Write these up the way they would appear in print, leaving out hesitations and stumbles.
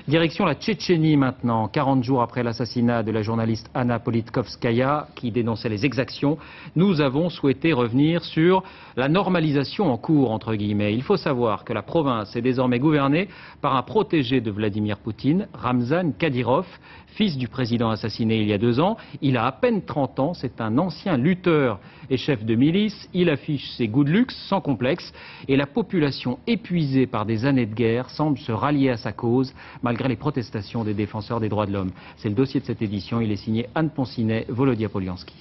Direction la Tchétchénie maintenant, 40 jours après l'assassinat de la journaliste Anna Politkovskaya qui dénonçait les exactions. Nous avons souhaité revenir sur la normalisation en cours, entre guillemets. Il faut savoir que la province est désormais gouvernée par un protégé de Vladimir Poutine, Ramzan Kadyrov, fils du président assassiné il y a 2 ans. Il a à peine 30 ans, c'est un ancien lutteur et chef de milice. Il affiche ses goûts de luxe sans complexe et la population épuisée par des années de guerre semble se rallier à sa cause malgré les protestations des défenseurs des droits de l'homme. C'est le dossier de cette édition, il est signé Anne Ponsinet, Volodya Poliansky.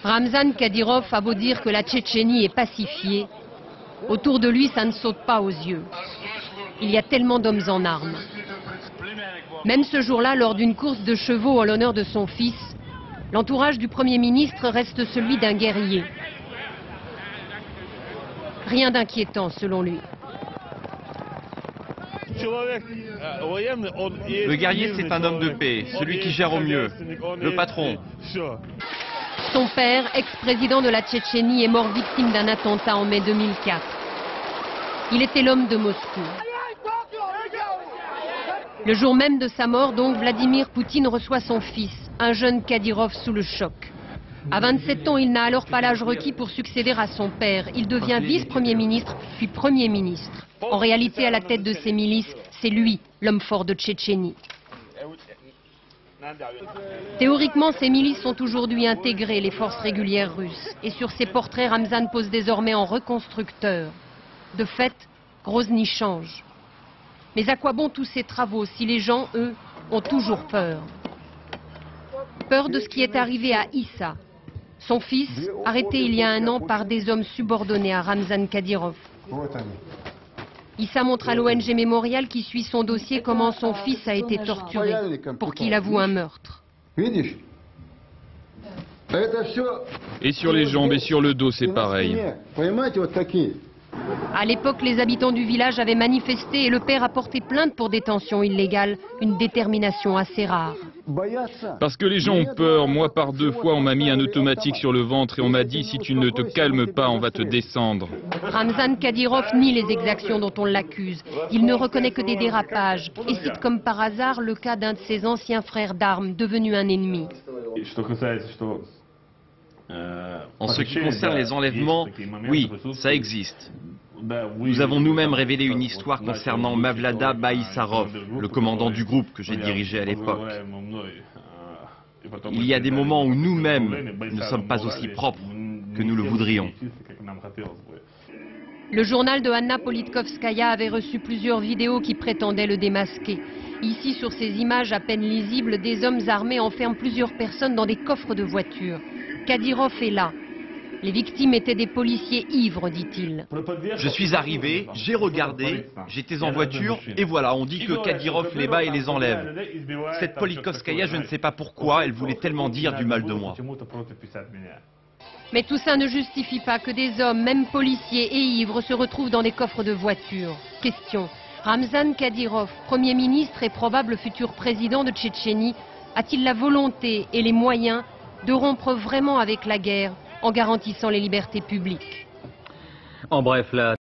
Ramzan Kadyrov a beau dire que la Tchétchénie est pacifiée, autour de lui ça ne saute pas aux yeux. Il y a tellement d'hommes en armes. Même ce jour-là, lors d'une course de chevaux en l'honneur de son fils, l'entourage du Premier ministre reste celui d'un guerrier. Rien d'inquiétant selon lui. Le guerrier, c'est un homme de paix, celui qui gère au mieux, le patron. Son père, ex-président de la Tchétchénie, est mort victime d'un attentat en mai 2004. Il était l'homme de Moscou. Le jour même de sa mort, donc, Vladimir Poutine reçoit son fils, un jeune Kadyrov sous le choc. À 27 ans, il n'a alors pas l'âge requis pour succéder à son père. Il devient vice-premier ministre, puis premier ministre. En réalité, à la tête de ces milices, c'est lui, l'homme fort de Tchétchénie. Théoriquement, ces milices ont aujourd'hui intégré les forces régulières russes. Et sur ces portraits, Ramzan pose désormais en reconstructeur. De fait, Grozny change. Mais à quoi bon tous ces travaux si les gens, eux, ont toujours peur? Peur de ce qui est arrivé à Issa, son fils, arrêté il y a 1 an par des hommes subordonnés à Ramzan Kadyrov. Issa montre à l'ONG Mémorial qui suit son dossier comment son fils a été torturé pour qu'il avoue un meurtre. Et sur les jambes et sur le dos, c'est pareil. À l'époque, les habitants du village avaient manifesté et le père a porté plainte pour détention illégale, une détermination assez rare. Parce que les gens ont peur. Moi, par 2 fois, on m'a mis un automatique sur le ventre et on m'a dit si tu ne te calmes pas, on va te descendre. Ramzan Kadyrov nie les exactions dont on l'accuse. Il ne reconnaît que des dérapages et cite comme par hasard le cas d'un de ses anciens frères d'armes devenu un ennemi. En ce qui concerne les enlèvements, oui, ça existe. Nous avons nous-mêmes révélé une histoire concernant Mavlada Baïsarov, le commandant du groupe que j'ai dirigé à l'époque. Il y a des moments où nous-mêmes ne sommes pas aussi propres que nous le voudrions. Le journal de Anna Politkovskaya avait reçu plusieurs vidéos qui prétendaient le démasquer. Ici, sur ces images à peine lisibles, des hommes armés enferment plusieurs personnes dans des coffres de voitures. Kadyrov est là. Les victimes étaient des policiers ivres, dit-il. Je suis arrivé, j'ai regardé, j'étais en voiture, et voilà, on dit que Kadyrov les bat et les enlève. Cette Politkovskaya, je ne sais pas pourquoi, elle voulait tellement dire du mal de moi. Mais tout ça ne justifie pas que des hommes, même policiers et ivres, se retrouvent dans des coffres de voitures. Question. Ramzan Kadyrov, Premier ministre et probable futur président de Tchétchénie, a-t-il la volonté et les moyens de rompre vraiment avec la guerre en garantissant les libertés publiques? En bref, la